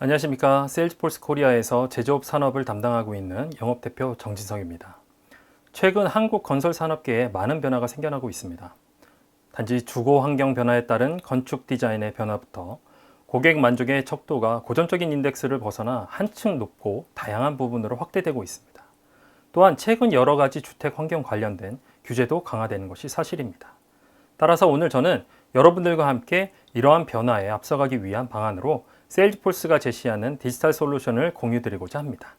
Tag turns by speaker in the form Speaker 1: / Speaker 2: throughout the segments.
Speaker 1: 안녕하십니까. 세일즈포스 코리아에서 제조업 산업을 담당하고 있는 영업대표 정진성입니다. 최근 한국 건설 산업계에 많은 변화가 생겨나고 있습니다. 단지 주거 환경 변화에 따른 건축 디자인의 변화부터 고객 만족의 척도가 고전적인 인덱스를 벗어나 한층 높고 다양한 부분으로 확대되고 있습니다. 또한 최근 여러 가지 주택 환경 관련된 규제도 강화되는 것이 사실입니다. 따라서 오늘 저는 여러분들과 함께 이러한 변화에 앞서가기 위한 방안으로 세일즈포스가 제시하는 디지털 솔루션을 공유드리고자 합니다.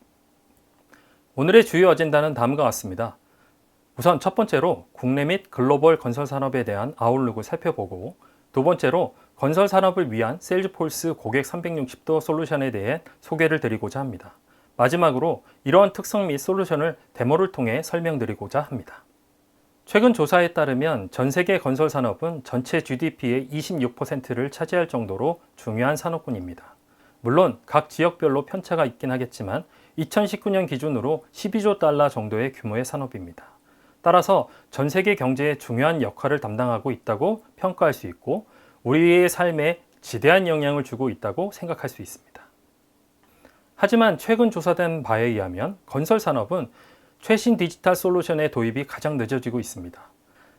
Speaker 1: 오늘의 주요 어젠다는 다음과 같습니다. 우선 첫 번째로 국내 및 글로벌 건설 산업에 대한 아웃룩을 살펴보고, 두 번째로 건설 산업을 위한 세일즈포스 고객 360도 솔루션에 대해 소개를 드리고자 합니다. 마지막으로 이러한 특성 및 솔루션을 데모를 통해 설명드리고자 합니다. 최근 조사에 따르면 전 세계 건설 산업은 전체 GDP의 26%를 차지할 정도로 중요한 산업군입니다. 물론 각 지역별로 편차가 있긴 하겠지만 2019년 기준으로 12조 달러 정도의 규모의 산업입니다. 따라서 전 세계 경제에 중요한 역할을 담당하고 있다고 평가할 수 있고, 우리의 삶에 지대한 영향을 주고 있다고 생각할 수 있습니다. 하지만 최근 조사된 바에 의하면 건설 산업은 최신 디지털 솔루션의 도입이 가장 늦어지고 있습니다.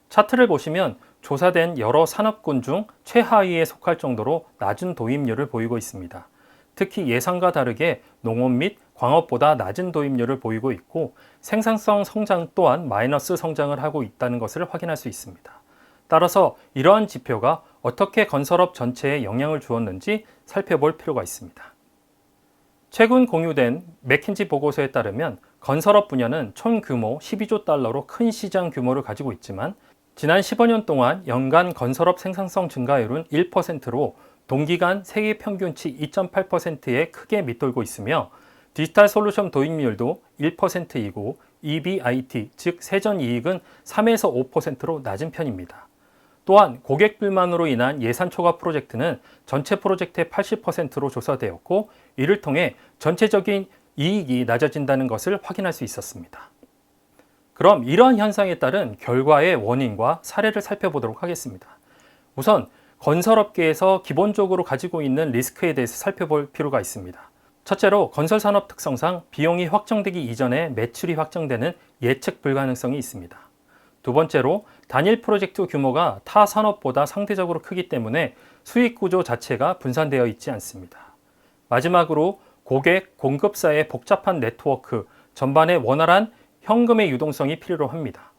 Speaker 1: 차트를 보시면 조사된 여러 산업군 중 최하위에 속할 정도로 낮은 도입률을 보이고 있습니다. 특히 예상과 다르게 농업 및 광업보다 낮은 도입률을 보이고 있고, 생산성 성장 또한 마이너스 성장을 하고 있다는 것을 확인할 수 있습니다. 따라서 이러한 지표가 어떻게 건설업 전체에 영향을 주었는지 살펴볼 필요가 있습니다. 최근 공유된 맥킨지 보고서에 따르면 건설업 분야는 총 규모 12조 달러로 큰 시장 규모를 가지고 있지만, 지난 15년 동안 연간 건설업 생산성 증가율은 1%로 동기간 세계 평균치 2.8%에 크게 밑돌고 있으며, 디지털 솔루션 도입률도 1%이고 EBIT, 즉 세전이익은 3에서 5%로 낮은 편입니다. 또한 고객 불만으로 인한 예산 초과 프로젝트는 전체 프로젝트의 80%로 조사되었고, 이를 통해 전체적인 이익이 낮아진다는 것을 확인할 수 있었습니다. 그럼 이러한 현상에 따른 결과의 원인과 사례를 살펴보도록 하겠습니다. 우선 건설업계에서 기본적으로 가지고 있는 리스크에 대해서 살펴볼 필요가 있습니다. 첫째로 건설산업 특성상 비용이 확정되기 이전에 매출이 확정되는 예측 불가능성이 있습니다. 두 번째로 단일 프로젝트 규모가 타 산업보다 상대적으로 크기 때문에 수익 구조 자체가 분산되어 있지 않습니다. 마지막으로 고객, 공급사의 복잡한 네트워크, 전반의 원활한 현금의 유동성이 필요로 합니다.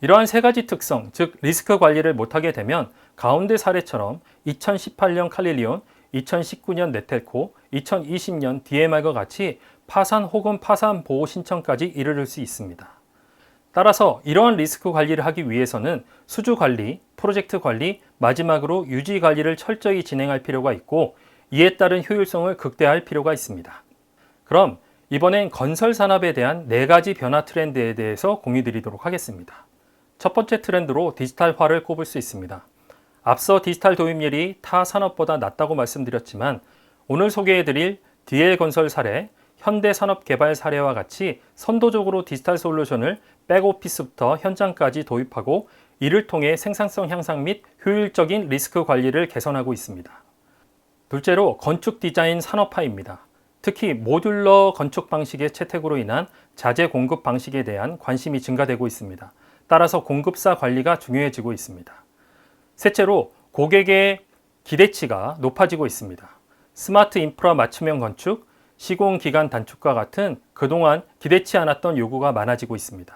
Speaker 1: 이러한 세 가지 특성, 즉 리스크 관리를 못하게 되면 가운데 사례처럼 2018년 칼릴리온, 2019년 네텔코, 2020년 DMR과 같이 파산 혹은 파산 보호 신청까지 이르를 수 있습니다. 따라서 이러한 리스크 관리를 하기 위해서는 수주 관리, 프로젝트 관리, 마지막으로 유지 관리를 철저히 진행할 필요가 있고, 이에 따른 효율성을 극대화할 필요가 있습니다. 그럼 이번엔 건설 산업에 대한 4가지 변화 트렌드에 대해서 공유드리도록 하겠습니다. 첫 번째 트렌드로 디지털화를 꼽을 수 있습니다. 앞서 디지털 도입률이 타 산업보다 낮다고 말씀드렸지만, 오늘 소개해드릴 DL건설 사례, 현대산업개발 사례와 같이 선도적으로 디지털 솔루션을 백오피스부터 현장까지 도입하고, 이를 통해 생산성 향상 및 효율적인 리스크 관리를 개선하고 있습니다. 둘째로 건축 디자인 산업화입니다. 특히 모듈러 건축 방식의 채택으로 인한 자재 공급 방식에 대한 관심이 증가되고 있습니다. 따라서 공급사 관리가 중요해지고 있습니다. 셋째로 고객의 기대치가 높아지고 있습니다. 스마트 인프라 맞춤형 건축, 시공 기간 단축과 같은 그동안 기대치 않았던 요구가 많아지고 있습니다.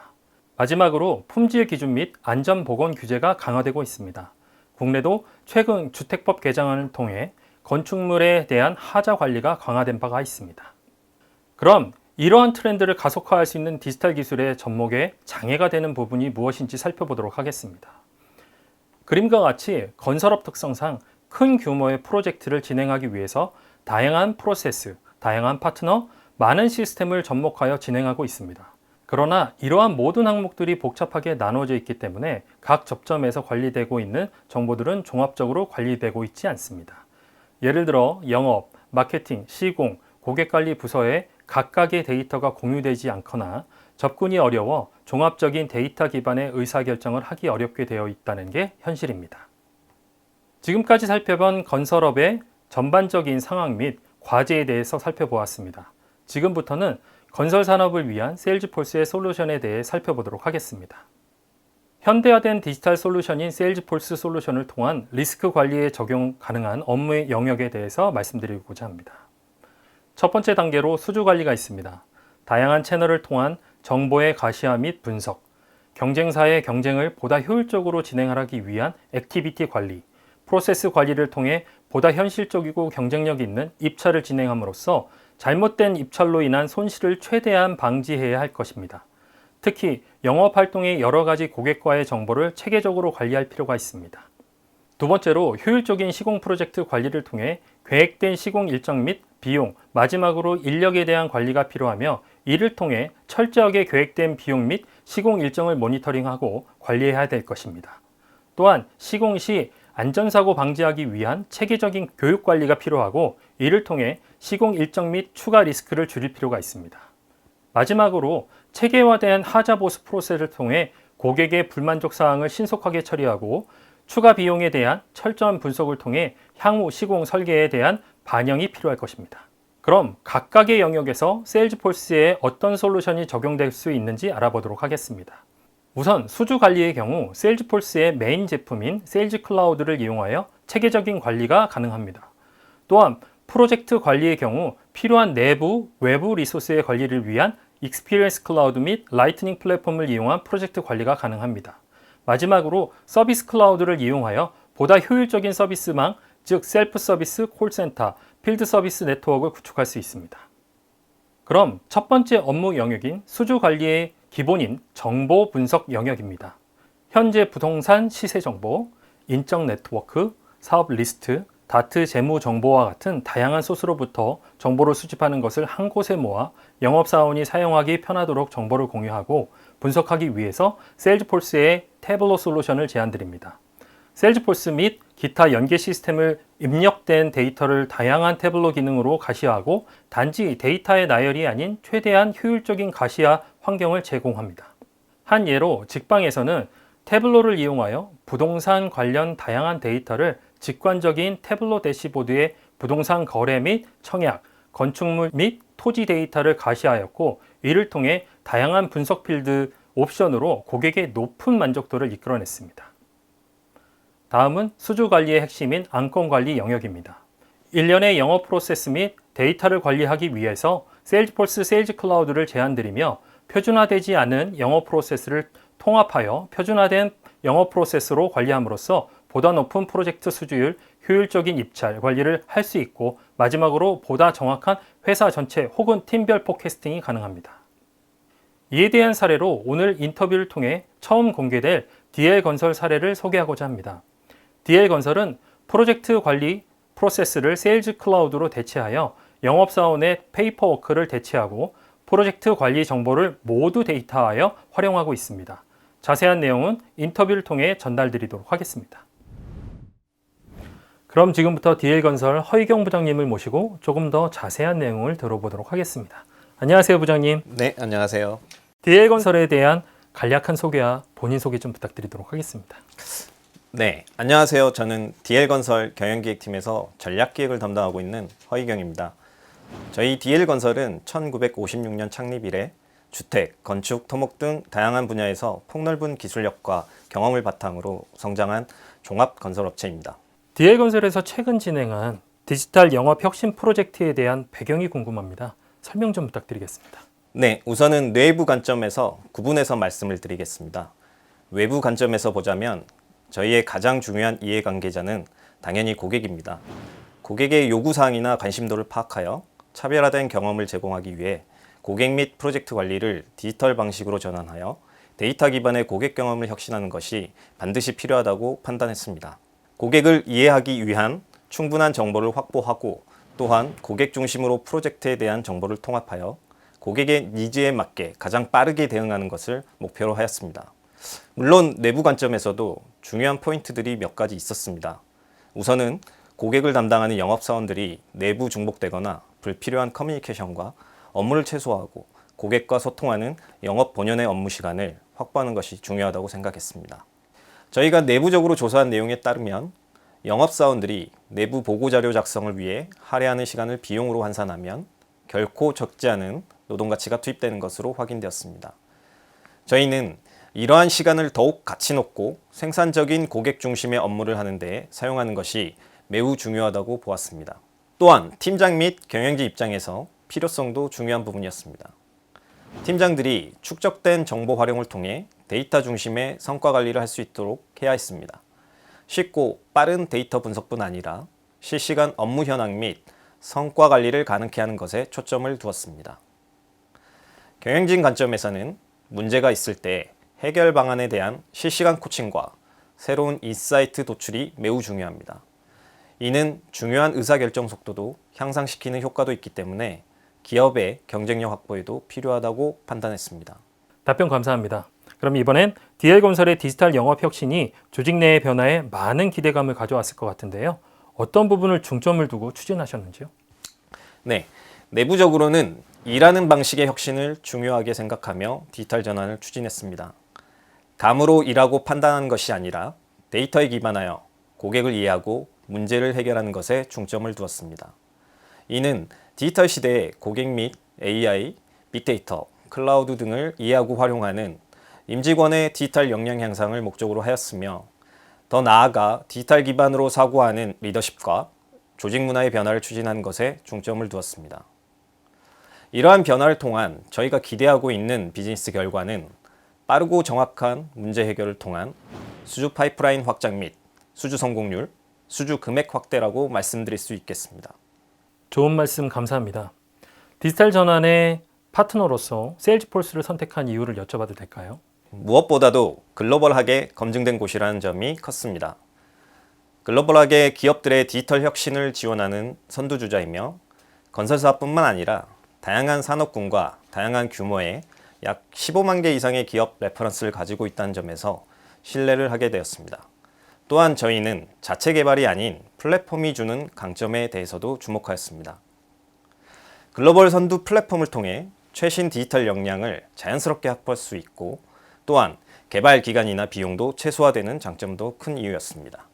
Speaker 1: 마지막으로 품질 기준 및 안전 보건 규제가 강화되고 있습니다. 국내도 최근 주택법 개정안을 통해 건축물에 대한 하자 관리가 강화된 바가 있습니다. 그럼 이러한 트렌드를 가속화할 수 있는 디지털 기술의 접목에 장애가 되는 부분이 무엇인지 살펴보도록 하겠습니다. 그림과 같이 건설업 특성상 큰 규모의 프로젝트를 진행하기 위해서 다양한 프로세스, 다양한 파트너, 많은 시스템을 접목하여 진행하고 있습니다. 그러나 이러한 모든 항목들이 복잡하게 나눠져 있기 때문에 각 접점에서 관리되고 있는 정보들은 종합적으로 관리되고 있지 않습니다. 예를 들어 영업, 마케팅, 시공, 고객관리 부서에 각각의 데이터가 공유되지 않거나 접근이 어려워 종합적인 데이터 기반의 의사결정을 하기 어렵게 되어 있다는 게 현실입니다. 지금까지 살펴본 건설업의 전반적인 상황 및 과제에 대해서 살펴보았습니다. 지금부터는 건설 산업을 위한 세일즈폴스의 솔루션에 대해 살펴보도록 하겠습니다. 현대화된 디지털 솔루션인 세일즈폴스 솔루션을 통한 리스크 관리에 적용 가능한 업무의 영역에 대해서 말씀드리고자 합니다. 첫 번째 단계로 수주 관리가 있습니다. 다양한 채널을 통한 정보의 가시화 및 분석, 경쟁사의 경쟁을 보다 효율적으로 진행하기 위한 액티비티 관리, 프로세스 관리를 통해 보다 현실적이고 경쟁력 있는 입찰을 진행함으로써 잘못된 입찰로 인한 손실을 최대한 방지해야 할 것입니다. 특히 영업활동의 여러 가지 고객과의 정보를 체계적으로 관리할 필요가 있습니다. 두 번째로 효율적인 시공 프로젝트 관리를 통해 계획된 시공 일정 및 비용, 마지막으로 인력에 대한 관리가 필요하며 이를 통해 철저하게 계획된 비용 및 시공 일정을 모니터링하고 관리해야 될 것입니다. 또한 시공 시 안전사고 방지하기 위한 체계적인 교육 관리가 필요하고 이를 통해 시공 일정 및 추가 리스크를 줄일 필요가 있습니다. 마지막으로 체계화된 하자 보수 프로세스를 통해 고객의 불만족 사항을 신속하게 처리하고 추가 비용에 대한 철저한 분석을 통해 향후 시공 설계에 대한 반영이 필요할 것입니다. 그럼 각각의 영역에서 세일즈폴스에 어떤 솔루션이 적용될 수 있는지 알아보도록 하겠습니다. 우선 수주 관리의 경우 세일즈폴스의 메인 제품인 세일즈 클라우드를 이용하여 체계적인 관리가 가능합니다. 또한 프로젝트 관리의 경우 필요한 내부, 외부 리소스의 관리를 위한 익스피리언스 클라우드 및 라이트닝 플랫폼을 이용한 프로젝트 관리가 가능합니다. 마지막으로 서비스 클라우드를 이용하여 보다 효율적인 서비스망, 즉 셀프 서비스 콜센터, 필드 서비스 네트워크를 구축할 수 있습니다. 그럼 첫 번째 업무 영역인 수주 관리의 기본인 정보 분석 영역입니다. 현재 부동산 시세 정보, 인적 네트워크, 사업 리스트, 다트 재무 정보와 같은 다양한 소스로부터 정보를 수집하는 것을 한 곳에 모아 영업사원이 사용하기 편하도록 정보를 공유하고 분석하기 위해서 세일즈폴스의 태블로 솔루션을 제안드립니다. 세일즈폴스 및 기타 연계 시스템을 입력된 데이터를 다양한 태블로 기능으로 가시화하고 단지 데이터의 나열이 아닌 최대한 효율적인 가시화 환경을 제공합니다. 한 예로 직방에서는 태블로를 이용하여 부동산 관련 다양한 데이터를 직관적인 태블로 대시보드에 부동산 거래 및 청약, 건축물 및 토지 데이터를 가시하였고 이를 통해 다양한 분석 필드 옵션으로 고객의 높은 만족도를 이끌어냈습니다. 다음은 수주 관리의 핵심인 안건 관리 영역입니다. 일련의 영업 프로세스 및 데이터를 관리하기 위해서 세일즈폴스 세일즈 클라우드를 제안드리며 표준화되지 않은 영업 프로세스를 통합하여 표준화된 영업 프로세스로 관리함으로써 보다 높은 프로젝트 수주율, 효율적인 입찰 관리를 할 수 있고 마지막으로 보다 정확한 회사 전체 혹은 팀별 포캐스팅이 가능합니다. 이에 대한 사례로 오늘 인터뷰를 통해 처음 공개될 DL건설 사례를 소개하고자 합니다. DL건설은 프로젝트 관리 프로세스를 세일즈 클라우드로 대체하여 영업사원의 페이퍼워크를 대체하고 프로젝트 관리 정보를 모두 데이터화하여 활용하고 있습니다. 자세한 내용은 인터뷰를 통해 전달드리도록 하겠습니다. 그럼 지금부터 DL건설 허희경 부장님을 모시고 조금 더 자세한 내용을 들어보도록 하겠습니다. 안녕하세요, 부장님.
Speaker 2: 네, 안녕하세요.
Speaker 1: DL건설에 대한 간략한 소개와 본인 소개 좀 부탁드리도록 하겠습니다.
Speaker 2: 네, 안녕하세요. 저는 DL건설 경영기획팀에서 전략기획을 담당하고 있는 허희경입니다. 저희 DL건설은 1956년 창립 이래 주택, 건축, 토목 등 다양한 분야에서 폭넓은 기술력과 경험을 바탕으로 성장한 종합건설업체입니다.
Speaker 1: DL건설에서 최근 진행한 디지털 영업 혁신 프로젝트에 대한 배경이 궁금합니다. 설명 좀 부탁드리겠습니다.
Speaker 2: 네, 우선은 내부 관점에서 구분해서 말씀을 드리겠습니다. 외부 관점에서 보자면 저희의 가장 중요한 이해관계자는 당연히 고객입니다. 고객의 요구사항이나 관심도를 파악하여 차별화된 경험을 제공하기 위해 고객 및 프로젝트 관리를 디지털 방식으로 전환하여 데이터 기반의 고객 경험을 혁신하는 것이 반드시 필요하다고 판단했습니다. 고객을 이해하기 위한 충분한 정보를 확보하고 또한 고객 중심으로 프로젝트에 대한 정보를 통합하여 고객의 니즈에 맞게 가장 빠르게 대응하는 것을 목표로 하였습니다. 물론 내부 관점에서도 중요한 포인트들이 몇 가지 있었습니다. 우선은 고객을 담당하는 영업사원들이 내부 중복되거나 불필요한 커뮤니케이션과 업무를 최소화하고 고객과 소통하는 영업 본연의 업무 시간을 확보하는 것이 중요하다고 생각했습니다. 저희가 내부적으로 조사한 내용에 따르면 영업사원들이 내부 보고자료 작성을 위해 할애하는 시간을 비용으로 환산하면 결코 적지 않은 노동가치가 투입되는 것으로 확인되었습니다. 저희는 이러한 시간을 더욱 가치 높고 생산적인 고객 중심의 업무를 하는 데 사용하는 것이 매우 중요하다고 보았습니다. 또한 팀장 및 경영진 입장에서 필요성도 중요한 부분이었습니다. 팀장들이 축적된 정보 활용을 통해 데이터 중심의 성과 관리를 할 수 있도록 해야 했습니다. 쉽고 빠른 데이터 분석뿐 아니라 실시간 업무 현황 및 성과 관리를 가능케 하는 것에 초점을 두었습니다. 경영진 관점에서는 문제가 있을 때 해결 방안에 대한 실시간 코칭과 새로운 인사이트 도출이 매우 중요합니다. 이는 중요한 의사결정 속도도 향상시키는 효과도 있기 때문에 기업의 경쟁력 확보에도 필요하다고 판단했습니다.
Speaker 1: 답변 감사합니다. 그럼 이번엔 DL건설의 디지털 영업 혁신이 조직 내의 변화에 많은 기대감을 가져왔을 것 같은데요. 어떤 부분을 중점을 두고 추진하셨는지요?
Speaker 2: 네, 내부적으로는 일하는 방식의 혁신을 중요하게 생각하며 디지털 전환을 추진했습니다. 감으로 일하고 판단하는 것이 아니라 데이터에 기반하여 고객을 이해하고 문제를 해결하는 것에 중점을 두었습니다. 이는 디지털 시대의 고객 및 AI, 빅데이터, 클라우드 등을 이해하고 활용하는 임직원의 디지털 역량 향상을 목적으로 하였으며 더 나아가 디지털 기반으로 사고하는 리더십과 조직 문화의 변화를 추진하는 것에 중점을 두었습니다. 이러한 변화를 통한 저희가 기대하고 있는 비즈니스 결과는 빠르고 정확한 문제 해결을 통한 수주 파이프라인 확장 및 수주 성공률, 수주 금액 확대라고 말씀드릴 수 있겠습니다.
Speaker 1: 좋은 말씀 감사합니다. 디지털 전환의 파트너로서 세일즈포스를 선택한 이유를 여쭤봐도 될까요?
Speaker 2: 무엇보다도 글로벌하게 검증된 곳이라는 점이 컸습니다. 글로벌하게 기업들의 디지털 혁신을 지원하는 선두주자이며 건설사뿐만 아니라 다양한 산업군과 다양한 규모의 약 15만 개 이상의 기업 레퍼런스를 가지고 있다는 점에서 신뢰를 하게 되었습니다. 또한 저희는 자체 개발이 아닌 플랫폼이 주는 강점에 대해서도 주목하였습니다. 글로벌 선두 플랫폼을 통해 최신 디지털 역량을 자연스럽게 확보할 수 있고 또한 개발 기간이나 비용도 최소화되는 장점도 큰 이유였습니다.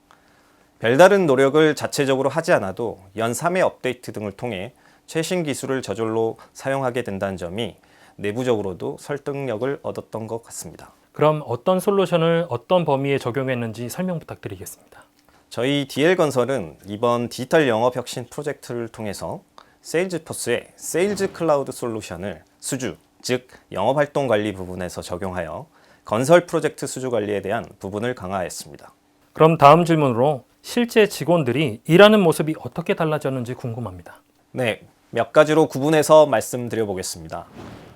Speaker 2: 별다른 노력을 자체적으로 하지 않아도 연 3회 업데이트 등을 통해 최신 기술을 저절로 사용하게 된다는 점이 내부적으로도 설득력을 얻었던 것 같습니다.
Speaker 1: 그럼 어떤 솔루션을 어떤 범위에 적용했는지 설명 부탁드리겠습니다.
Speaker 2: 저희 DL건설은 이번 디지털 영업 혁신 프로젝트를 통해서 세일즈포스의 세일즈 클라우드 솔루션을 수주, 즉 영업활동 관리 부분에서 적용하여 건설 프로젝트 수주 관리에 대한 부분을 강화했습니다.
Speaker 1: 그럼 다음 질문으로 실제 직원들이 일하는 모습이 어떻게 달라졌는지 궁금합니다.
Speaker 2: 네, 몇 가지로 구분해서 말씀드려 보겠습니다.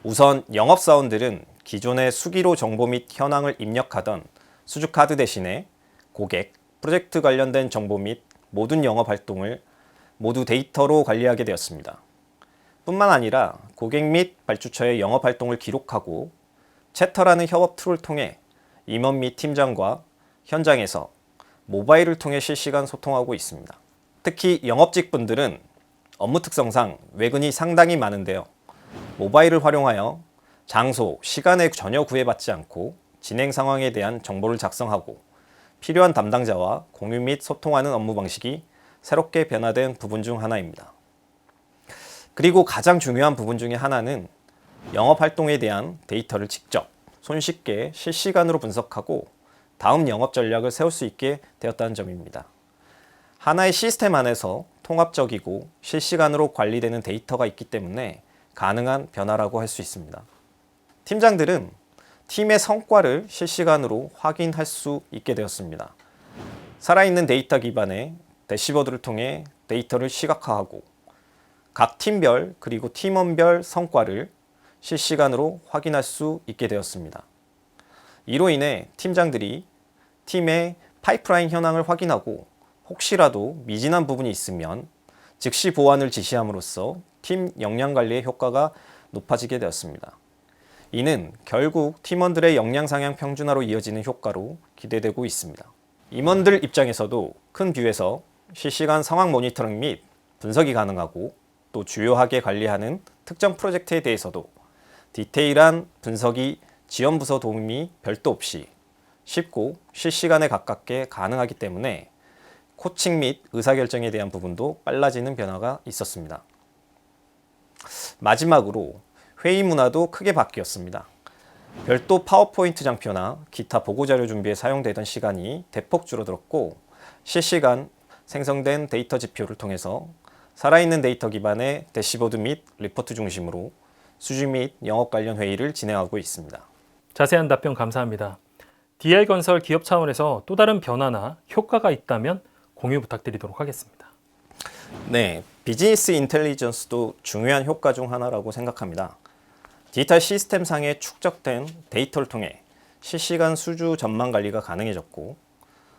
Speaker 2: 우선 영업사원들은 기존의 수기로 정보 및 현황을 입력하던 수주카드 대신에 고객, 프로젝트 관련된 정보 및 모든 영업활동을 모두 데이터로 관리하게 되었습니다. 뿐만 아니라 고객 및 발주처의 영업활동을 기록하고 채터라는 협업 툴을 통해 임원 및 팀장과 현장에서 모바일을 통해 실시간 소통하고 있습니다. 특히 영업직 분들은 업무 특성상 외근이 상당히 많은데요. 모바일을 활용하여 장소, 시간에 전혀 구애받지 않고 진행 상황에 대한 정보를 작성하고 필요한 담당자와 공유 및 소통하는 업무 방식이 새롭게 변화된 부분 중 하나입니다. 그리고 가장 중요한 부분 중에 하나는 영업 활동에 대한 데이터를 직접 손쉽게 실시간으로 분석하고 다음 영업 전략을 세울 수 있게 되었다는 점입니다. 하나의 시스템 안에서 통합적이고 실시간으로 관리되는 데이터가 있기 때문에 가능한 변화라고 할 수 있습니다. 팀장들은 팀의 성과를 실시간으로 확인할 수 있게 되었습니다. 살아있는 데이터 기반의 대시보드를 통해 데이터를 시각화하고 각 팀별 그리고 팀원별 성과를 실시간으로 확인할 수 있게 되었습니다. 이로 인해 팀장들이 팀의 파이프라인 현황을 확인하고 혹시라도 미진한 부분이 있으면 즉시 보완을 지시함으로써 팀 역량 관리의 효과가 높아지게 되었습니다. 이는 결국 팀원들의 역량 상향 평준화로 이어지는 효과로 기대되고 있습니다. 임원들 입장에서도 큰 뷰에서 실시간 상황 모니터링 및 분석이 가능하고 또 주요하게 관리하는 특정 프로젝트에 대해서도 디테일한 분석이 지원 부서 도움이 별도 없이 쉽고 실시간에 가깝게 가능하기 때문에 코칭 및 의사결정에 대한 부분도 빨라지는 변화가 있었습니다. 마지막으로 회의 문화도 크게 바뀌었습니다. 별도 파워포인트 장표나 기타 보고자료 준비에 사용되던 시간이 대폭 줄어들었고 실시간 생성된 데이터 지표를 통해서 살아있는 데이터 기반의 대시보드 및 리포트 중심으로 수주 및 영업 관련 회의를 진행하고 있습니다.
Speaker 1: 자세한 답변 감사합니다. DL건설 기업 차원에서 또 다른 변화나 효과가 있다면 공유 부탁드리도록 하겠습니다.
Speaker 2: 네, 비즈니스 인텔리전스도 중요한 효과 중 하나라고 생각합니다. 디지털 시스템상에 축적된 데이터를 통해 실시간 수주 전망 관리가 가능해졌고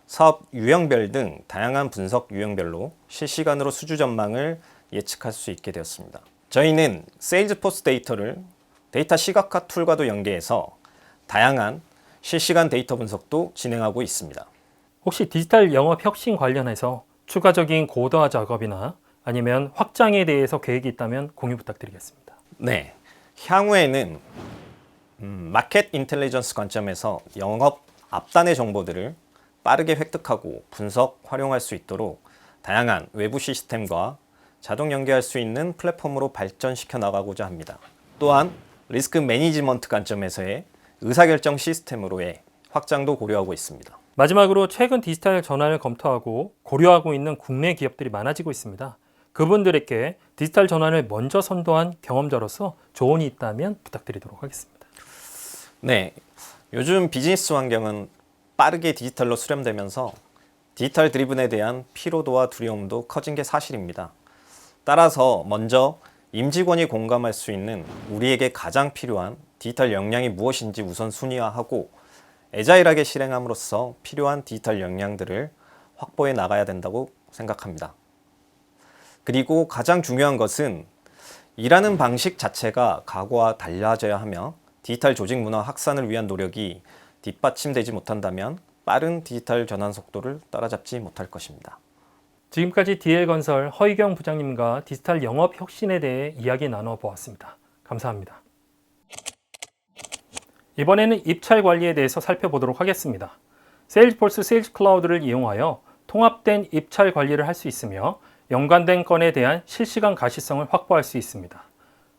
Speaker 2: 사업 유형별 등 다양한 분석 유형별로 실시간으로 수주 전망을 예측할 수 있게 되었습니다. 저희는 세일즈포스 데이터를 데이터 시각화 툴과도 연계해서 다양한 실시간 데이터 분석도 진행하고 있습니다.
Speaker 1: 혹시 디지털 영업 혁신 관련해서 추가적인 고도화 작업이나 아니면 확장에 대해서 계획이 있다면 공유 부탁드리겠습니다.
Speaker 2: 네, 향후에는 마켓 인텔리전스 관점에서 영업 앞단의 정보들을 빠르게 획득하고 분석, 활용할 수 있도록 다양한 외부 시스템과 자동 연계할 수 있는 플랫폼으로 발전시켜 나가고자 합니다. 또한 리스크 매니지먼트 관점에서의 의사결정 시스템으로의 확장도 고려하고 있습니다.
Speaker 1: 마지막으로 최근 디지털 전환을 검토하고 고려하고 있는 국내 기업들이 많아지고 있습니다. 그분들에게 디지털 전환을 먼저 선도한 경험자로서 조언이 있다면 부탁드리도록 하겠습니다.
Speaker 2: 네, 요즘 비즈니스 환경은 빠르게 디지털로 수렴되면서 디지털 드리븐에 대한 피로도와 두려움도 커진 게 사실입니다. 따라서 먼저 임직원이 공감할 수 있는 우리에게 가장 필요한 디지털 역량이 무엇인지 우선 순위화하고 애자일하게 실행함으로써 필요한 디지털 역량들을 확보해 나가야 된다고 생각합니다. 그리고 가장 중요한 것은 일하는 방식 자체가 과거와 달라져야 하며 디지털 조직 문화 확산을 위한 노력이 뒷받침되지 못한다면 빠른 디지털 전환 속도를 따라잡지 못할 것입니다.
Speaker 1: 지금까지 DL건설 허희경 부장님과 디지털 영업 혁신에 대해 이야기 나눠보았습니다. 감사합니다. 이번에는 입찰 관리에 대해서 살펴보도록 하겠습니다. 세일즈포스 세일즈 클라우드를 이용하여 통합된 입찰 관리를 할 수 있으며 연관된 건에 대한 실시간 가시성을 확보할 수 있습니다.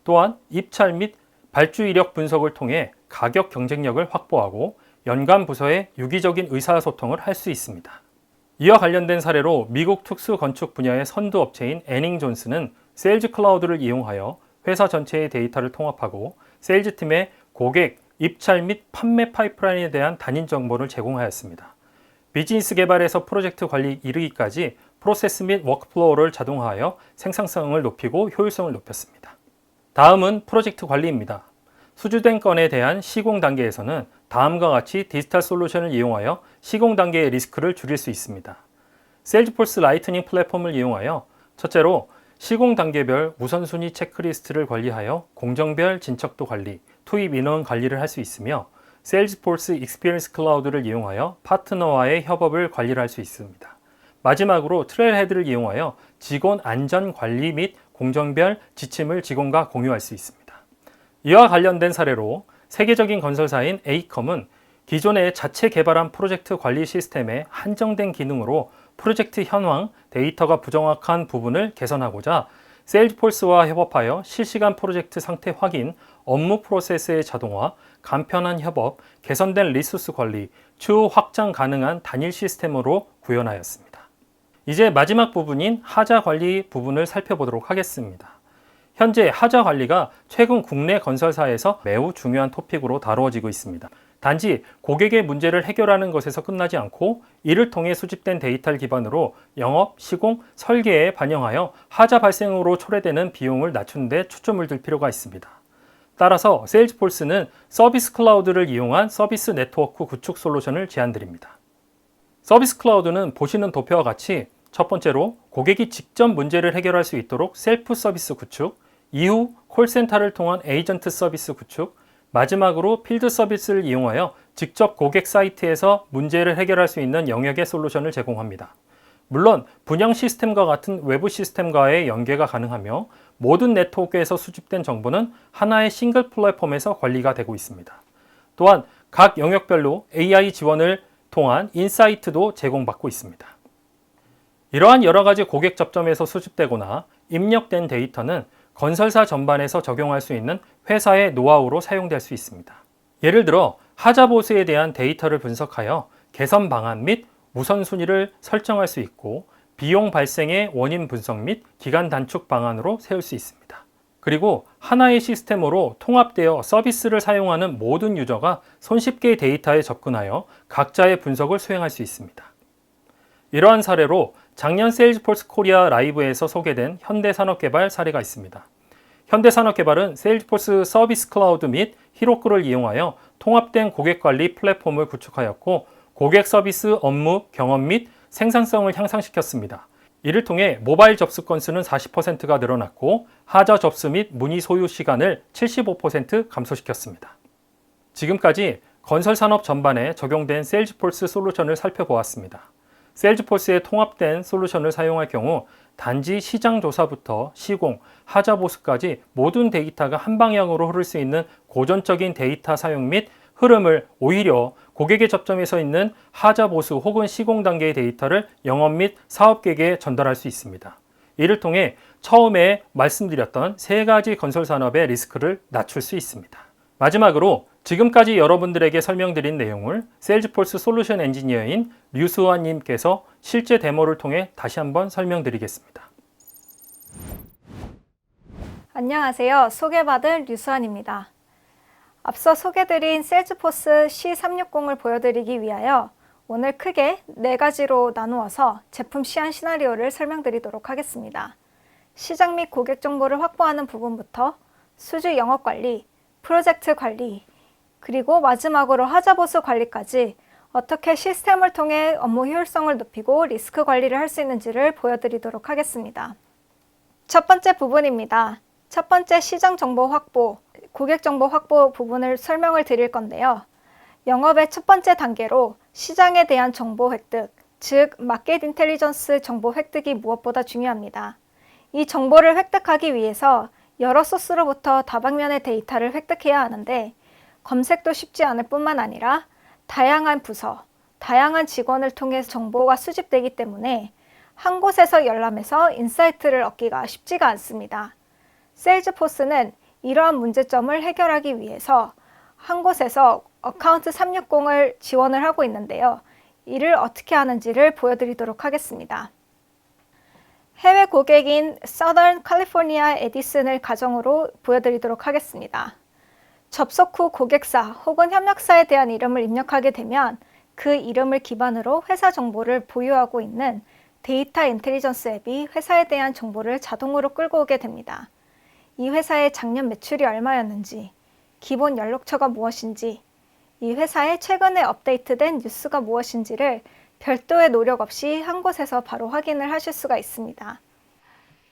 Speaker 1: 또한 입찰 및 발주 이력 분석을 통해 가격 경쟁력을 확보하고 연관 부서의 유기적인 의사소통을 할 수 있습니다. 이와 관련된 사례로 미국 특수 건축 분야의 선두 업체인 애닝존스는 세일즈 클라우드를 이용하여 회사 전체의 데이터를 통합하고 세일즈 팀의 고객, 입찰 및 판매 파이프라인에 대한 단일 정보를 제공하였습니다. 비즈니스 개발에서 프로젝트 관리 이르기까지 프로세스 및 워크플로우를 자동화하여 생산성을 높이고 효율성을 높였습니다. 다음은 프로젝트 관리입니다. 수주된 건에 대한 시공 단계에서는 다음과 같이 디지털 솔루션을 이용하여 시공 단계의 리스크를 줄일 수 있습니다. 세일즈포스 라이트닝 플랫폼을 이용하여 첫째로 시공 단계별 우선순위 체크리스트를 관리하여 공정별 진척도 관리, 투입 인원 관리를 할 수 있으며 세일즈포스 익스피리언스 클라우드를 이용하여 파트너와의 협업을 관리를 할 수 있습니다. 마지막으로 트레일헤드를 이용하여 직원 안전 관리 및 공정별 지침을 직원과 공유할 수 있습니다. 이와 관련된 사례로 세계적인 건설사인 에이컴은 기존에 자체 개발한 프로젝트 관리 시스템의 한정된 기능으로 프로젝트 현황, 데이터가 부정확한 부분을 개선하고자 세일즈포스와 협업하여 실시간 프로젝트 상태 확인, 업무 프로세스의 자동화, 간편한 협업, 개선된 리소스 관리, 추후 확장 가능한 단일 시스템으로 구현하였습니다. 이제 마지막 부분인 하자 관리 부분을 살펴보도록 하겠습니다. 현재 하자 관리가 최근 국내 건설사에서 매우 중요한 토픽으로 다루어지고 있습니다. 단지 고객의 문제를 해결하는 것에서 끝나지 않고 이를 통해 수집된 데이터를 기반으로 영업, 시공, 설계에 반영하여 하자 발생으로 초래되는 비용을 낮추는 데 초점을 둘 필요가 있습니다. 따라서 세일즈포스는 서비스 클라우드를 이용한 서비스 네트워크 구축 솔루션을 제안드립니다. 서비스 클라우드는 보시는 도표와 같이 첫 번째로 고객이 직접 문제를 해결할 수 있도록 셀프 서비스 구축, 이후 콜센터를 통한 에이전트 서비스 구축, 마지막으로 필드 서비스를 이용하여 직접 고객 사이트에서 문제를 해결할 수 있는 영역의 솔루션을 제공합니다. 물론 분양 시스템과 같은 외부 시스템과의 연계가 가능하며 모든 네트워크에서 수집된 정보는 하나의 싱글 플랫폼에서 관리가 되고 있습니다. 또한 각 영역별로 AI 지원을 통한 인사이트도 제공받고 있습니다. 이러한 여러 가지 고객 접점에서 수집되거나 입력된 데이터는 건설사 전반에서 적용할 수 있는 회사의 노하우로 사용될 수 있습니다. 예를 들어 하자보수에 대한 데이터를 분석하여 개선 방안 및 우선순위를 설정할 수 있고 비용 발생의 원인 분석 및 기간 단축 방안으로 세울 수 있습니다. 그리고 하나의 시스템으로 통합되어 서비스를 사용하는 모든 유저가 손쉽게 데이터에 접근하여 각자의 분석을 수행할 수 있습니다. 이러한 사례로 작년 세일즈포스 코리아 라이브에서 소개된 현대산업개발 사례가 있습니다. 현대산업개발은 세일즈포스 서비스 클라우드 및 히로쿠를 이용하여 통합된 고객관리 플랫폼을 구축하였고 고객 서비스 업무, 경험 및 생산성을 향상시켰습니다. 이를 통해 모바일 접수 건수는 40%가 늘어났고 하자 접수 및 문의 소요 시간을 75% 감소시켰습니다. 지금까지 건설 산업 전반에 적용된 세일즈포스 솔루션을 살펴보았습니다. 세일즈포스의 통합된 솔루션을 사용할 경우 단지 시장 조사부터 시공, 하자 보수까지 모든 데이터가 한 방향으로 흐를 수 있는 고전적인 데이터 사용 및 흐름을 오히려 고객의 접점에서 있는 하자 보수 혹은 시공 단계의 데이터를 영업 및 사업계획에 전달할 수 있습니다. 이를 통해 처음에 말씀드렸던 세 가지 건설 산업의 리스크를 낮출 수 있습니다. 마지막으로 지금까지 여러분들에게 설명드린 내용을 세일즈포스 솔루션 엔지니어인 류수환 님께서 실제 데모를 통해 다시 한번 설명드리겠습니다.
Speaker 3: 안녕하세요. 소개받은 류수환입니다. 앞서 소개드린 세일즈포스 C360을 보여드리기 위하여 오늘 크게 4가지로 나누어서 제품 시안 시나리오를 설명드리도록 하겠습니다. 시장 및 고객 정보를 확보하는 부분부터 수주 영업 관리, 프로젝트 관리, 그리고 마지막으로 하자 보수 관리까지 어떻게 시스템을 통해 업무 효율성을 높이고 리스크 관리를 할 수 있는지를 보여드리도록 하겠습니다. 첫 번째 부분입니다. 첫 번째 시장 정보 확보, 고객 정보 확보 부분을 설명을 드릴 건데요. 영업의 첫 번째 단계로 시장에 대한 정보 획득, 즉 마켓 인텔리전스 정보 획득이 무엇보다 중요합니다. 이 정보를 획득하기 위해서 여러 소스로부터 다방면의 데이터를 획득해야 하는데 검색도 쉽지 않을 뿐만 아니라 다양한 부서, 다양한 직원을 통해 정보가 수집되기 때문에 한 곳에서 열람해서 인사이트를 얻기가 쉽지가 않습니다. 세일즈포스는 이러한 문제점을 해결하기 위해서 한 곳에서 어카운트 360을 지원을 하고 있는데요. 이를 어떻게 하는지를 보여드리도록 하겠습니다. 해외 고객인 Southern California Edison을 가정으로 보여드리도록 하겠습니다. 접속 후 고객사 혹은 협력사에 대한 이름을 입력하게 되면 그 이름을 기반으로 회사 정보를 보유하고 있는 데이터 인텔리전스 앱이 회사에 대한 정보를 자동으로 끌고 오게 됩니다. 이 회사의 작년 매출이 얼마였는지, 기본 연락처가 무엇인지, 이 회사의 최근에 업데이트된 뉴스가 무엇인지를 별도의 노력 없이 한 곳에서 바로 확인을 하실 수가 있습니다.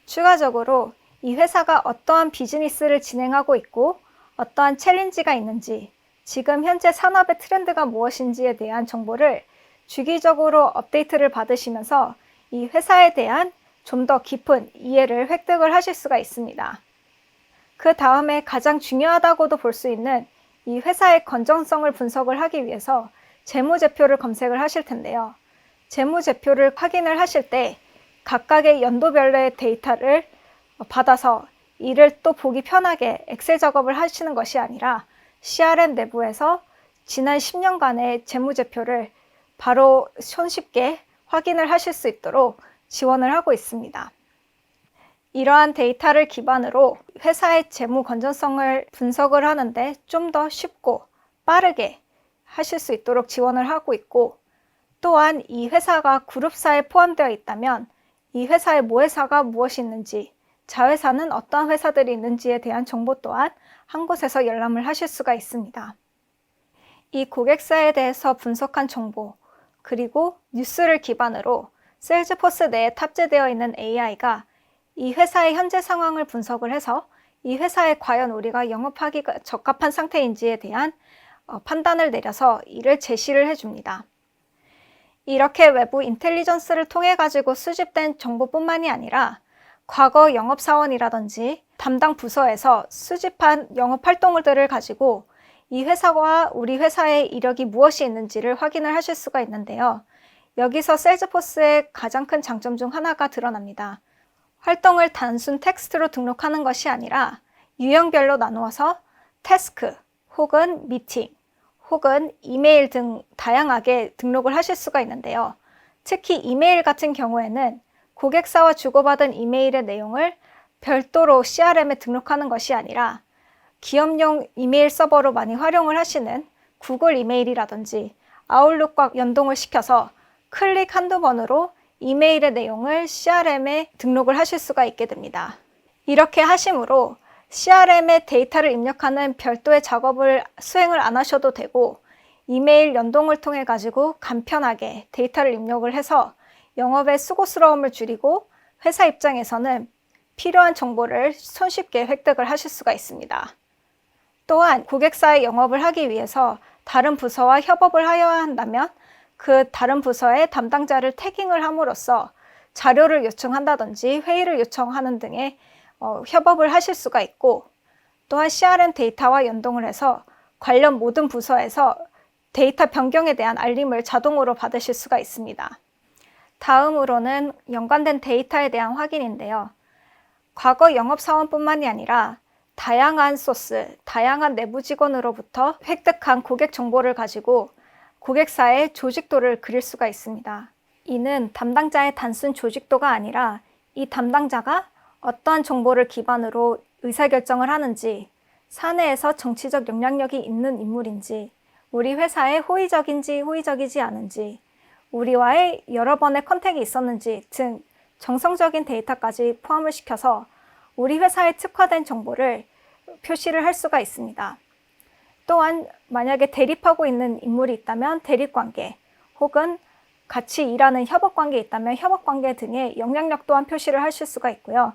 Speaker 3: 추가적으로 이 회사가 어떠한 비즈니스를 진행하고 있고 어떠한 챌린지가 있는지, 지금 현재 산업의 트렌드가 무엇인지에 대한 정보를 주기적으로 업데이트를 받으시면서 이 회사에 대한 좀 더 깊은 이해를 획득을 하실 수가 있습니다. 그 다음에 가장 중요하다고도 볼 수 있는 이 회사의 건전성을 분석을 하기 위해서 재무제표를 검색을 하실 텐데요. 재무제표를 확인을 하실 때 각각의 연도별로의 데이터를 받아서 이를 또 보기 편하게 엑셀 작업을 하시는 것이 아니라 CRM 내부에서 지난 10년간의 재무제표를 바로 손쉽게 확인을 하실 수 있도록 지원을 하고 있습니다. 이러한 데이터를 기반으로 회사의 재무 건전성을 분석을 하는데 좀 더 쉽고 빠르게 하실 수 있도록 지원을 하고 있고, 또한 이 회사가 그룹사에 포함되어 있다면 이 회사의 모회사가 무엇이 있는지, 자회사는 어떠한 회사들이 있는지에 대한 정보 또한 한 곳에서 열람을 하실 수가 있습니다. 이 고객사에 대해서 분석한 정보, 그리고 뉴스를 기반으로 세일즈포스 내에 탑재되어 있는 AI가 이 회사의 현재 상황을 분석을 해서 이 회사에 과연 우리가 영업하기가 적합한 상태인지에 대한 판단을 내려서 이를 제시를 해줍니다. 이렇게 외부 인텔리전스를 통해 가지고 수집된 정보뿐만이 아니라 과거 영업사원이라든지 담당 부서에서 수집한 영업 활동들을 가지고 이 회사와 우리 회사의 이력이 무엇이 있는지를 확인을 하실 수가 있는데요. 여기서 세일즈포스의 가장 큰 장점 중 하나가 드러납니다. 활동을 단순 텍스트로 등록하는 것이 아니라 유형별로 나누어서 태스크 혹은 미팅 혹은 이메일 등 다양하게 등록을 하실 수가 있는데요. 특히 이메일 같은 경우에는 고객사와 주고받은 이메일의 내용을 별도로 CRM에 등록하는 것이 아니라 기업용 이메일 서버로 많이 활용을 하시는 구글 이메일이라든지 아웃룩과 연동을 시켜서 클릭 한두 번으로 이메일의 내용을 CRM에 등록을 하실 수가 있게 됩니다. 이렇게 하심으로 CRM에 데이터를 입력하는 별도의 작업을 수행을 안 하셔도 되고 이메일 연동을 통해 가지고 간편하게 데이터를 입력을 해서 영업의 수고스러움을 줄이고 회사 입장에서는 필요한 정보를 손쉽게 획득을 하실 수가 있습니다. 또한 고객사의 영업을 하기 위해서 다른 부서와 협업을 하여야 한다면 그 다른 부서의 담당자를 태깅을 함으로써 자료를 요청한다든지 회의를 요청하는 등의 협업을 하실 수가 있고 또한 CRM 데이터와 연동을 해서 관련 모든 부서에서 데이터 변경에 대한 알림을 자동으로 받으실 수가 있습니다. 다음으로는 연관된 데이터에 대한 확인인데요. 과거 영업사원뿐만이 아니라 다양한 소스, 다양한 내부 직원으로부터 획득한 고객 정보를 가지고 고객사의 조직도를 그릴 수가 있습니다. 이는 담당자의 단순 조직도가 아니라 이 담당자가 어떠한 정보를 기반으로 의사결정을 하는지, 사내에서 정치적 영향력이 있는 인물인지, 우리 회사에 호의적인지 호의적이지 않은지, 우리와의 여러 번의 컨택이 있었는지 등 정성적인 데이터까지 포함을 시켜서 우리 회사에 특화된 정보를 표시를 할 수가 있습니다. 또한 만약에 대립하고 있는 인물이 있다면 대립관계 혹은 같이 일하는 협업관계에 있다면 협업관계 등의 영향력 또한 표시를 하실 수가 있고요.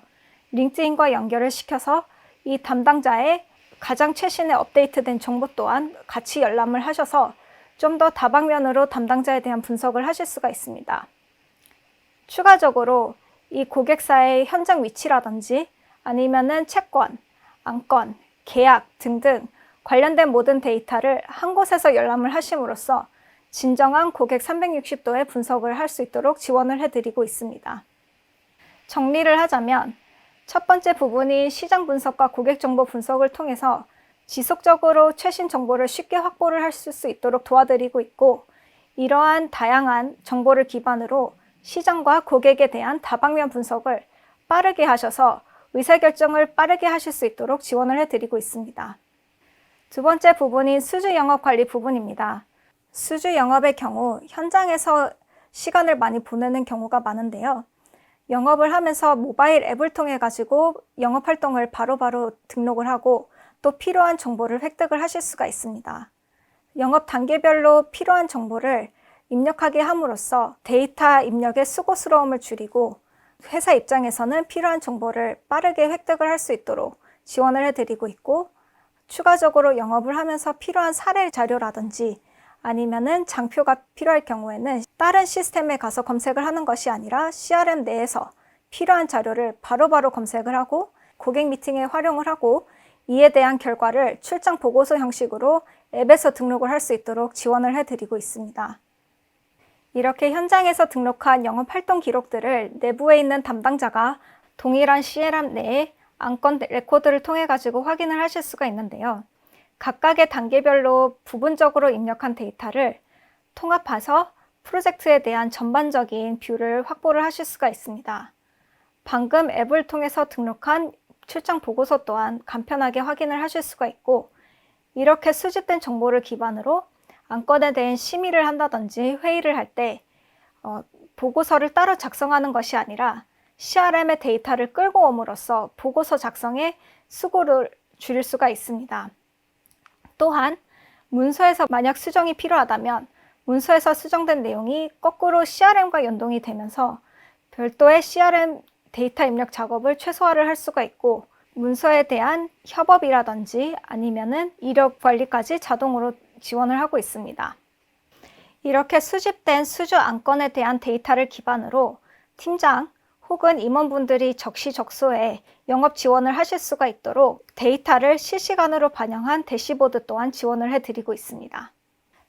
Speaker 3: 링크드인과 연결을 시켜서 이 담당자의 가장 최신의 업데이트된 정보 또한 같이 열람을 하셔서 좀 더 다방면으로 담당자에 대한 분석을 하실 수가 있습니다. 추가적으로 이 고객사의 현장 위치라든지 아니면은 채권, 안건, 계약 등등 관련된 모든 데이터를 한 곳에서 열람을 하심으로써 진정한 고객 360도의 분석을 할 수 있도록 지원을 해드리고 있습니다. 정리를 하자면 첫 번째 부분이 시장 분석과 고객 정보 분석을 통해서 지속적으로 최신 정보를 쉽게 확보를 할 수 있도록 도와드리고 있고 이러한 다양한 정보를 기반으로 시장과 고객에 대한 다방면 분석을 빠르게 하셔서 의사결정을 빠르게 하실 수 있도록 지원을 해드리고 있습니다. 두 번째 부분인 수주 영업 관리 부분입니다. 수주 영업의 경우 현장에서 시간을 많이 보내는 경우가 많은데요. 영업을 하면서 모바일 앱을 통해 가지고 영업 활동을 바로바로 등록을 하고 또 필요한 정보를 획득을 하실 수가 있습니다. 영업 단계별로 필요한 정보를 입력하게 함으로써 데이터 입력의 수고스러움을 줄이고 회사 입장에서는 필요한 정보를 빠르게 획득을 할 수 있도록 지원을 해드리고 있고 추가적으로 영업을 하면서 필요한 사례 자료라든지 아니면은 장표가 필요할 경우에는 다른 시스템에 가서 검색을 하는 것이 아니라 CRM 내에서 필요한 자료를 바로바로 검색을 하고 고객 미팅에 활용을 하고 이에 대한 결과를 출장 보고서 형식으로 앱에서 등록을 할 수 있도록 지원을 해드리고 있습니다. 이렇게 현장에서 등록한 영업 활동 기록들을 내부에 있는 담당자가 동일한 CRM 내에 안건 레코드를 통해 가지고 확인을 하실 수가 있는데요. 각각의 단계별로 부분적으로 입력한 데이터를 통합해서 프로젝트에 대한 전반적인 뷰를 확보를 하실 수가 있습니다. 방금 앱을 통해서 등록한 출장 보고서 또한 간편하게 확인을 하실 수가 있고 이렇게 수집된 정보를 기반으로 안건에 대한 심의를 한다든지 회의를 할 때 보고서를 따로 작성하는 것이 아니라 CRM의 데이터를 끌고 옴으로써 보고서 작성에 수고를 줄일 수가 있습니다. 또한 문서에서 만약 수정이 필요하다면 문서에서 수정된 내용이 거꾸로 CRM과 연동이 되면서 별도의 CRM 데이터 입력 작업을 최소화를 할 수가 있고 문서에 대한 협업이라든지 아니면은 이력 관리까지 자동으로 지원을 하고 있습니다. 이렇게 수집된 수주 안건에 대한 데이터를 기반으로 팀장 혹은 임원분들이 적시적소에 영업 지원을 하실 수가 있도록 데이터를 실시간으로 반영한 대시보드 또한 지원을 해드리고 있습니다.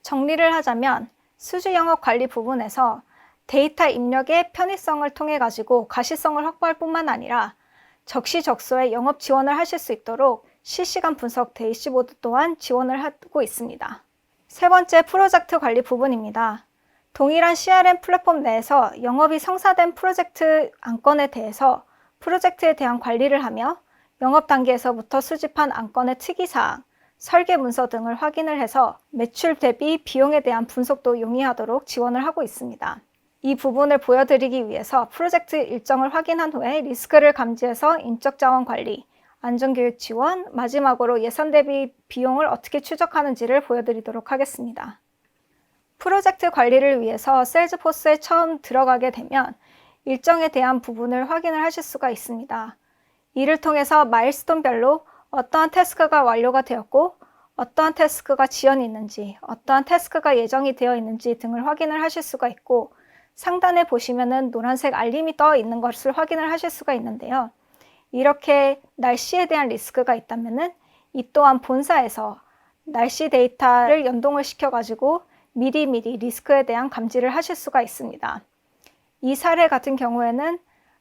Speaker 3: 정리를 하자면 수주 영업 관리 부분에서 데이터 입력의 편의성을 통해 가지고 가시성을 확보할 뿐만 아니라 적시적소에 영업 지원을 하실 수 있도록 실시간 분석 대시보드 또한 지원을 하고 있습니다. 세 번째, 프로젝트 관리 부분입니다. 동일한 CRM 플랫폼 내에서 영업이 성사된 프로젝트 안건에 대해서 프로젝트에 대한 관리를 하며 영업 단계에서부터 수집한 안건의 특이사항, 설계 문서 등을 확인을 해서 매출 대비 비용에 대한 분석도 용이하도록 지원을 하고 있습니다. 이 부분을 보여드리기 위해서 프로젝트 일정을 확인한 후에 리스크를 감지해서 인적 자원 관리, 안전교육 지원, 마지막으로 예산 대비 비용을 어떻게 추적하는지를 보여드리도록 하겠습니다. 프로젝트 관리를 위해서 세일즈포스에 처음 들어가게 되면 일정에 대한 부분을 확인을 하실 수가 있습니다. 이를 통해서 마일스톤별로 어떠한 태스크가 완료가 되었고 어떠한 태스크가 지연이 있는지, 어떠한 태스크가 예정이 되어 있는지 등을 확인을 하실 수가 있고 상단에 보시면은 노란색 알림이 떠 있는 것을 확인을 하실 수가 있는데요. 이렇게 날씨에 대한 리스크가 있다면은 이 또한 본사에서 날씨 데이터를 연동을 시켜가지고 미리미리 리스크에 대한 감지를 하실 수가 있습니다. 이 사례 같은 경우에는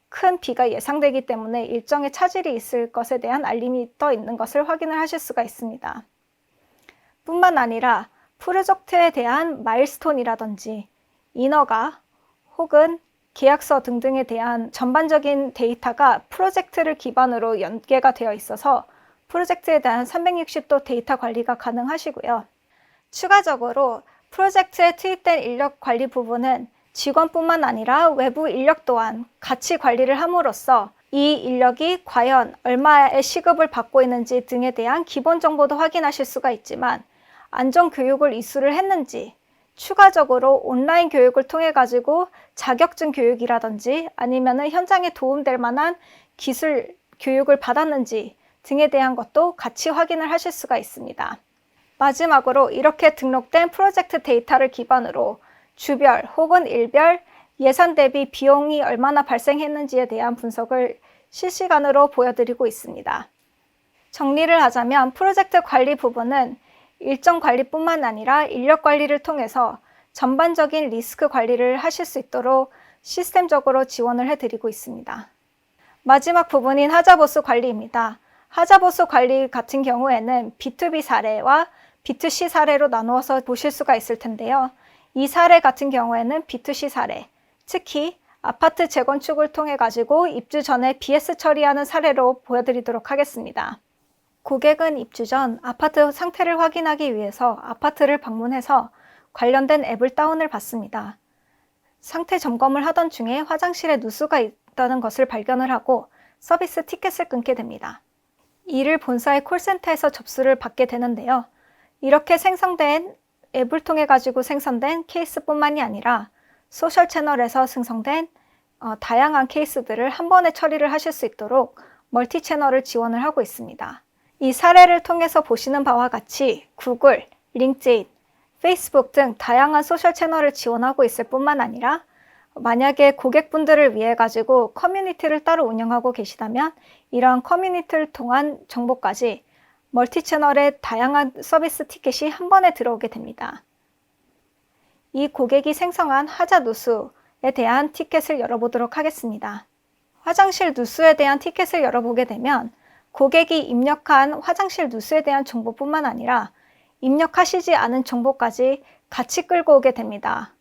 Speaker 3: 큰 비가 예상되기 때문에 일정에 차질이 있을 것에 대한 알림이 떠 있는 것을 확인을 하실 수가 있습니다. 뿐만 아니라 프로젝트에 대한 마일스톤이라든지 인허가 혹은 계약서 등등에 대한 전반적인 데이터가 프로젝트를 기반으로 연계가 되어 있어서 프로젝트에 대한 360도 데이터 관리가 가능하시고요. 추가적으로 프로젝트에 투입된 인력 관리 부분은 직원뿐만 아니라 외부 인력 또한 같이 관리를 함으로써 이 인력이 과연 얼마의 시급을 받고 있는지 등에 대한 기본 정보도 확인하실 수가 있지만 안전교육을 이수를 했는지 추가적으로 온라인 교육을 통해 가지고 자격증 교육이라든지 아니면은 현장에 도움될 만한 기술 교육을 받았는지 등에 대한 것도 같이 확인을 하실 수가 있습니다. 마지막으로 이렇게 등록된 프로젝트 데이터를 기반으로 주별 혹은 일별 예산 대비 비용이 얼마나 발생했는지에 대한 분석을 실시간으로 보여드리고 있습니다. 정리를 하자면 프로젝트 관리 부분은 일정 관리뿐만 아니라 인력 관리를 통해서 전반적인 리스크 관리를 하실 수 있도록 시스템적으로 지원을 해드리고 있습니다. 마지막 부분인 하자보수 관리입니다. 하자보수 관리 같은 경우에는 B2B 사례와 B2C 사례로 나누어서 보실 수가 있을 텐데요. 이 사례 같은 경우에는 B2C 사례, 특히 아파트 재건축을 통해 가지고 입주 전에 BS 처리하는 사례로 보여드리도록 하겠습니다. 고객은 입주 전 아파트 상태를 확인하기 위해서 아파트를 방문해서 관련된 앱을 다운을 받습니다. 상태 점검을 하던 중에 화장실에 누수가 있다는 것을 발견을 하고 서비스 티켓을 끊게 됩니다. 이를 본사의 콜센터에서 접수를 받게 되는데요. 이렇게 생성된 앱을 통해 가지고 생성된 케이스뿐만이 아니라 소셜 채널에서 생성된 다양한 케이스들을 한 번에 처리를 하실 수 있도록 멀티 채널을 지원을 하고 있습니다. 이 사례를 통해서 보시는 바와 같이 구글, 링크드인, 페이스북 등 다양한 소셜 채널을 지원하고 있을 뿐만 아니라 만약에 고객분들을 위해 가지고 커뮤니티를 따로 운영하고 계시다면 이러한 커뮤니티를 통한 정보까지 멀티 채널의 다양한 서비스 티켓이 한 번에 들어오게 됩니다. 이 고객이 생성한 하자 누수에 대한 티켓을 열어보도록 하겠습니다. 화장실 누수에 대한 티켓을 열어보게 되면 고객이 입력한 화장실 누수에 대한 정보뿐만 아니라 입력하시지 않은 정보까지 같이 끌고 오게 됩니다.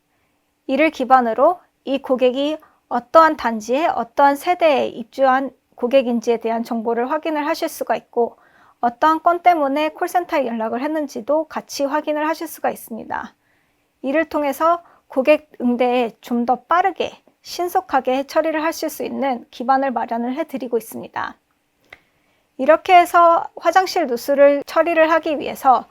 Speaker 3: 이를 기반으로 이 고객이 어떠한 단지에 어떠한 세대에 입주한 고객인지에 대한 정보를 확인을 하실 수가 있고 어떠한 건 때문에 콜센터에 연락을 했는지도 같이 확인을 하실 수가 있습니다. 이를 통해서 고객 응대에 좀 더 빠르게 신속하게 처리를 하실 수 있는 기반을 마련을 해드리고 있습니다. 이렇게 해서 화장실 누수를 처리를 하기 위해서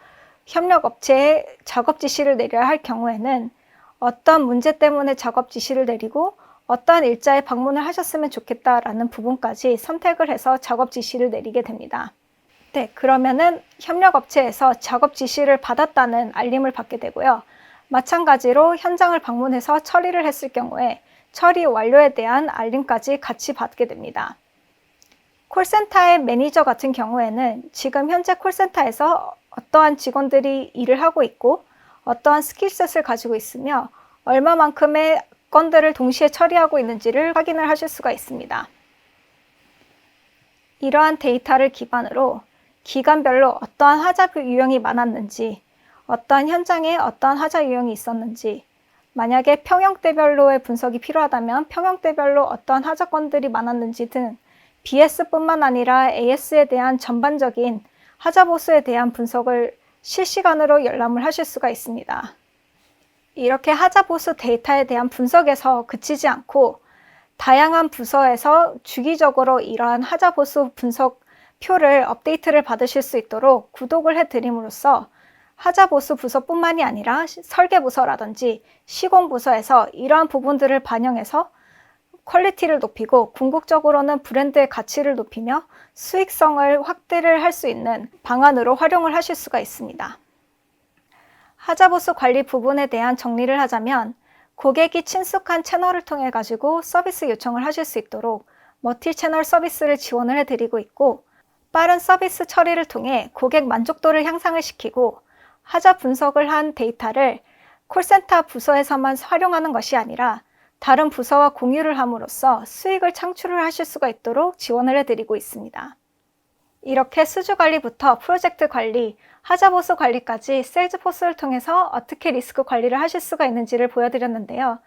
Speaker 3: 협력업체에 작업 지시를 내려야 할 경우에는 어떤 문제 때문에 작업 지시를 내리고 어떠한 일자에 방문을 하셨으면 좋겠다라는 부분까지 선택을 해서 작업 지시를 내리게 됩니다. 네, 그러면은 협력업체에서 작업 지시를 받았다는 알림을 받게 되고요. 마찬가지로 현장을 방문해서 처리를 했을 경우에 처리 완료에 대한 알림까지 같이 받게 됩니다. 콜센터의 매니저 같은 경우에는 지금 현재 콜센터에서 어떠한 직원들이 일을 하고 있고 어떠한 스킬셋을 가지고 있으며 얼마만큼의 건들을 동시에 처리하고 있는지를 확인을 하실 수가 있습니다. 이러한 데이터를 기반으로 기간별로 어떠한 하자 유형이 많았는지, 어떠한 현장에 어떠한 하자 유형이 있었는지, 만약에 평형대별로의 분석이 필요하다면 평형대별로 어떠한 하자 건들이 많았는지 등 BS뿐만 아니라 AS에 대한 전반적인 하자 보수에 대한 분석을 실시간으로 열람을 하실 수가 있습니다. 이렇게 하자 보수 데이터에 대한 분석에서 그치지 않고 다양한 부서에서 주기적으로 이러한 하자 보수 분석 표를 업데이트를 받으실 수 있도록 구독을 해드림으로써 하자 보수 부서뿐만이 아니라 설계 부서라든지 시공 부서에서 이러한 부분들을 반영해서 퀄리티를 높이고 궁극적으로는 브랜드의 가치를 높이며 수익성을 확대를 할 수 있는 방안으로 활용을 하실 수가 있습니다. 하자 보수 관리 부분에 대한 정리를 하자면 고객이 친숙한 채널을 통해 가지고 서비스 요청을 하실 수 있도록 멀티 채널 서비스를 지원을 해드리고 있고, 빠른 서비스 처리를 통해 고객 만족도를 향상을 시키고 하자 분석을 한 데이터를 콜센터 부서에서만 활용하는 것이 아니라 다른 부서와 공유를 함으로써 수익을 창출을 하실 수가 있도록 지원을 해드리고 있습니다. 이렇게 수주 관리부터 프로젝트 관리, 하자 보수 관리까지 세일즈포스를 통해서 어떻게 리스크 관리를 하실 수가 있는지를 보여드렸는데요.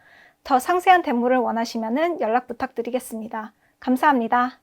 Speaker 3: 더 상세한 데모를 원하시면 연락 부탁드리겠습니다. 감사합니다.